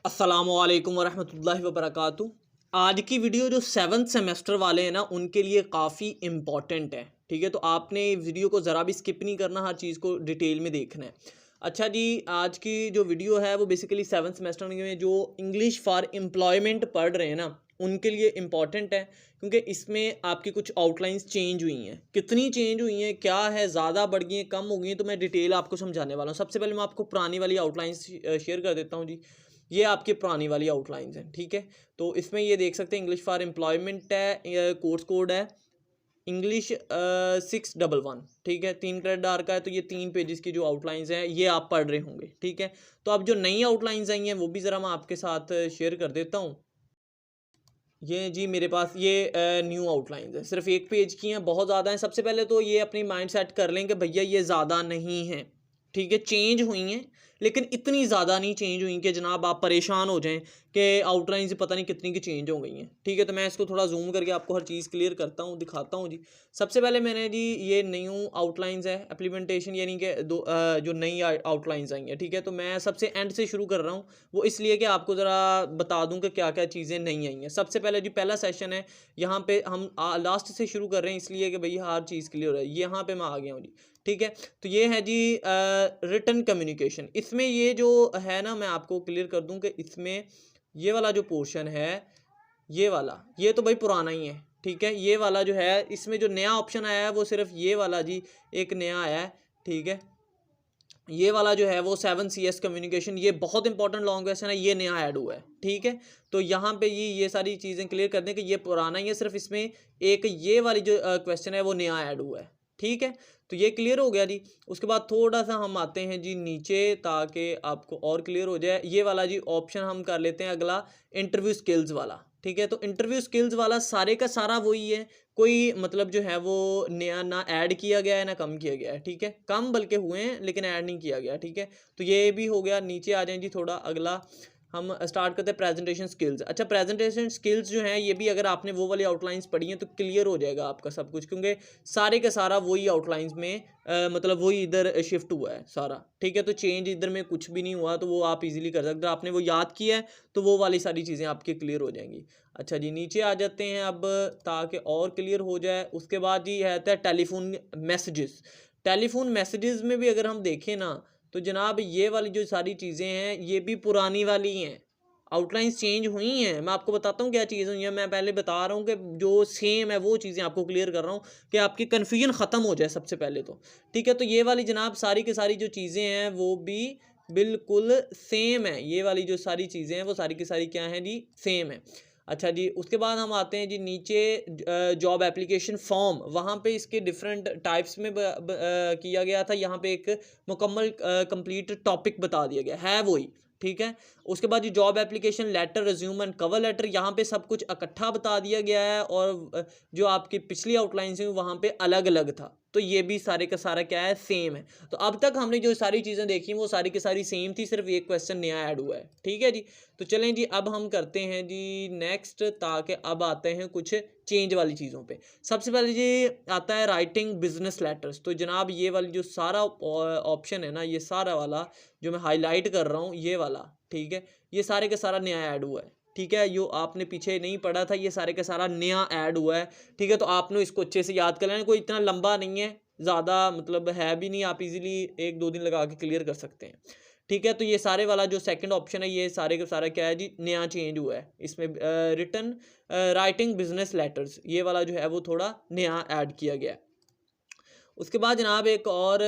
अस्सलामुअलैकुम वरहमतुल्लाहि वबरकातुहू। आज की वीडियो जो सेवन्थ सेमेस्टर वाले हैं ना उनके लिए काफ़ी इम्पॉर्टेंट है। ठीक है, तो आपने वीडियो को ज़रा भी स्किप नहीं करना, हर चीज़ को डिटेल में देखना है। अच्छा जी, आज की जो वीडियो है वो बेसिकली सेवन्थ सेमेस्टर में जो इंग्लिश फॉर एम्प्लॉयमेंट पढ़ रहे हैं ना उनके लिए इम्पॉर्टेंट है, क्योंकि इसमें आपकी कुछ आउटलाइंस चेंज हुई हैं। कितनी चेंज हुई हैं, क्या है, ज़्यादा बढ़ गई हैं, कम हो गई हैं, तो मैं डिटेल आपको समझाने वाला हूँ। सबसे पहले मैं आपको पुरानी वाली आउटलाइंस शेयर कर देता हूँ जी। ये आपकी पुरानी वाली आउटलाइंस हैं, ठीक है। तो इसमें ये देख सकते हैं इंग्लिश फॉर एम्प्लॉयमेंट है, कोर्स कोड है इंग्लिश 611, ठीक है। 3 क्रेडिट का है, तो ये 3 पेजेस की जो आउटलाइंस हैं ये आप पढ़ रहे होंगे, ठीक है। तो अब जो नई आउटलाइंस आई हैं वो भी ज़रा मैं आपके साथ शेयर कर देता हूँ। ये जी मेरे पास ये न्यू आउटलाइंस है, सिर्फ 1 पेज की हैं, बहुत ज़्यादा हैं। सबसे पहले तो ये अपनी माइंड सेट कर लें कि भैया ये ज़्यादा नहीं है, ठीक है। चेंज हुई हैं लेकिन इतनी ज़्यादा नहीं चेंज हुई कि जनाब आप परेशान हो जाएं कि आउटलाइन से पता नहीं कितनी की चेंज हो गई हैं, ठीक है। तो मैं इसको थोड़ा जूम करके आपको हर चीज़ क्लियर करता हूँ, दिखाता हूँ जी। सबसे पहले मैंने जी ये न्यू आउटलाइंस है इम्प्लीमेंटेशन, यानी कि जो नई आउटलाइंस आई हैं, ठीक है। तो मैं सबसे एंड से शुरू कर रहा हूँ, वो इसलिए कि आपको ज़रा बता दूं कि क्या क्या चीज़ें नहीं आई हैं। सबसे पहले जी पहला सेशन है, यहाँ पे हम लास्ट से शुरू कर रहे हैं इसलिए कि भैया हर चीज़ क्लियर हो रहा है। यहाँ पे मैं आ गया हूँ जी, ठीक है। तो ये है जी रिटन कम्युनिकेशन। इसमें ये जो है ना, मैं आपको क्लियर कर दूं कि इसमें ये वाला जो पोर्शन है, ये वाला, ये तो भाई पुराना ही है, ठीक है। ये वाला जो है, इसमें जो नया ऑप्शन आया है वो सिर्फ ये वाला जी, एक नया आया है, ठीक है। ये वाला जो है वो 7CS कम्युनिकेशन, ये बहुत इंपॉर्टेंट लॉन्ग क्वेश्चन है, ये नया ऐड हुआ है, ठीक है। तो यहाँ पे ये सारी चीज़ें क्लियर कर दें कि ये पुराना ही है, सिर्फ इसमें एक ये वाली जो क्वेश्चन है वो नया ऐड हुआ है, ठीक है। तो ये क्लियर हो गया जी। उसके बाद थोड़ा सा हम आते हैं जी नीचे, ताकि आपको और क्लियर हो जाए। ये वाला जी ऑप्शन हम कर लेते हैं अगला, इंटरव्यू स्किल्स वाला, ठीक है। तो इंटरव्यू स्किल्स वाला सारे का सारा वही है, कोई मतलब जो है वो नया ना ऐड किया गया है ना कम किया गया है, ठीक है। कम बल्कि हुए हैं लेकिन ऐड नहीं किया गया, ठीक है। तो ये भी हो गया। नीचे आ जाएं जी थोड़ा, अगला हम स्टार्ट करते हैं प्रेजेंटेशन स्किल्स। अच्छा, प्रेजेंटेशन स्किल्स जो हैं ये भी अगर आपने वो वाली आउटलाइंस पढ़ी हैं तो क्लियर हो जाएगा आपका सब कुछ, क्योंकि सारे का सारा वही आउटलाइंस में मतलब वही इधर शिफ्ट हुआ है सारा, ठीक है। तो चेंज इधर में कुछ भी नहीं हुआ, तो वो आप इजीली कर सकते हो। आपने वो याद किया है तो वो वाली सारी चीज़ें आपकी क्लियर हो जाएंगी। अच्छा जी, नीचे आ जाते हैं अब, ताकि और क्लियर हो जाए। उसके बाद जी है टेलीफोन मैसेजेस। टेलीफोन मैसेजेस में भी अगर हम देखें ना, तो जनाब ये वाली जो सारी चीज़ें हैं ये भी पुरानी वाली हैं, आउटलाइंस चेंज हुई हैं। मैं आपको बताता हूँ क्या चीज़ हुई है। मैं पहले बता रहा हूँ कि जो सेम है वो चीज़ें आपको क्लियर कर रहा हूँ कि आपकी कन्फ्यूजन ख़त्म हो जाए सबसे पहले तो, ठीक है। तो ये वाली जनाब सारी की सारी जो चीज़ें हैं वो भी बिल्कुल सेम है। ये वाली जो सारी चीज़ें हैं वो सारी की सारी क्या हैं जी, सेम है। अच्छा जी, उसके बाद हम आते हैं जी नीचे, जॉब एप्लीकेशन फॉर्म। वहाँ पे इसके डिफरेंट टाइप्स में किया गया था। यहाँ पे एक मुकम्मल कंप्लीट टॉपिक बता दिया गया है वही, ठीक है। उसके बाद जो job application letter, resume and cover letter, यहाँ पे सब कुछ इकट्ठा बता दिया गया है, और जो आपकी पिछली आउटलाइन थी वहाँ पे अलग अलग था। तो ये भी सारे का सारा क्या है, सेम है। तो अब तक हमने जो सारी चीज़ें देखी वो सारी की सारी सेम थी, सिर्फ एक क्वेश्चन नया ऐड हुआ है, ठीक है जी। तो चलें जी, अब हम करते हैं जी नेक्स्ट, ताकि अब आते हैं कुछ चेंज वाली चीज़ों पे। सबसे पहले जी आता है राइटिंग बिजनेस लेटर्स। तो जनाब ये वाली जो सारा ऑप्शन है ना, ये सारा वाला जो मैं हाईलाइट कर रहा हूँ, ये वाला, ठीक है, ये सारे का सारा नया ऐड हुआ है, ठीक है। जो आपने पीछे नहीं पढ़ा था ये सारे का सारा नया ऐड हुआ है, ठीक है। तो आपने इसको अच्छे से याद कर लेना, कोई इतना लंबा नहीं है, ज़्यादा मतलब है भी नहीं, आप इजीली 1-2 दिन लगा के क्लियर कर सकते हैं, ठीक है। तो ये सारे वाला जो सेकंड ऑप्शन है ये सारे का सारा क्या है जी, नया चेंज हुआ है। इसमें रिटन राइटिंग बिजनेस लेटर्स, ये वाला जो है वो थोड़ा नया ऐड किया गया है। उसके बाद जनाब एक और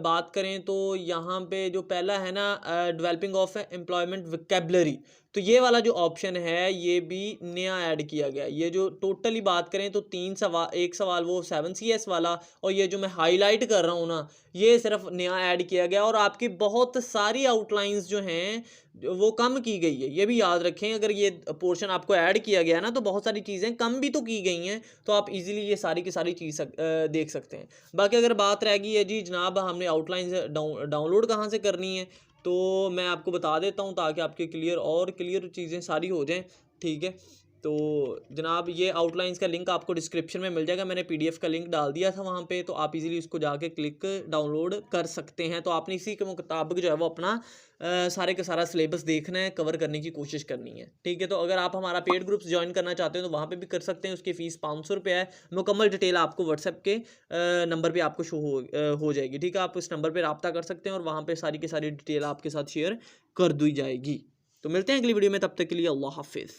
बात करें तो यहाँ पे जो पहला है ना, डेवलपिंग ऑफ एम्प्लॉयमेंट वोकैबुलरी, तो ये वाला जो ऑप्शन है ये भी नया ऐड किया गया है। ये जो टोटली बात करें तो 3 सवाल, एक सवाल वो 7CS वाला, और ये जो मैं हाईलाइट कर रहा हूँ ना ये सिर्फ नया ऐड किया गया। और आपकी बहुत सारी आउटलाइंस जो हैं वो कम की गई है, ये भी याद रखें। अगर ये पोर्शन आपको ऐड किया गया ना तो बहुत सारी चीज़ें कम भी तो की गई हैं, तो आप इजीली ये सारी की सारी चीज़ देख सकते हैं। बाकी अगर बात रह गई है जी जनाब हमने आउटलाइन डाउनलोड कहाँ से करनी है, तो मैं आपको बता देता हूँ ताकि आपके क्लियर और क्लियर चीज़ें सारी हो जाएं, ठीक है। तो जनाब ये आउटलाइंस का लिंक आपको डिस्क्रिप्शन में मिल जाएगा, मैंने पीडीएफ का लिंक डाल दिया था वहाँ पे, तो आप इजीली उसको जाके क्लिक डाउनलोड कर सकते हैं। तो आपने इसी के मुताबिक जो है वो अपना सारे का सारा सिलेबस देखना है, कवर करने की कोशिश करनी है, ठीक है। तो अगर आप हमारा पेड ग्रुप्स ज्वाइन करना चाहते हो तो वहाँ पे भी कर सकते हैं, उसकी फ़ीस 500 रुपये है। मुकम्मल डिटेल आपको व्हाट्सएप के नंबर पे आपको शो हो जाएगी, ठीक है। आप इस नंबर पे रब्ता कर सकते हैं और वहाँ पे सारी की सारी डिटेल आपके साथ शेयर कर दी जाएगी। तो मिलते हैं अगली वीडियो में, तब तक के लिए अल्लाह हाफिज़।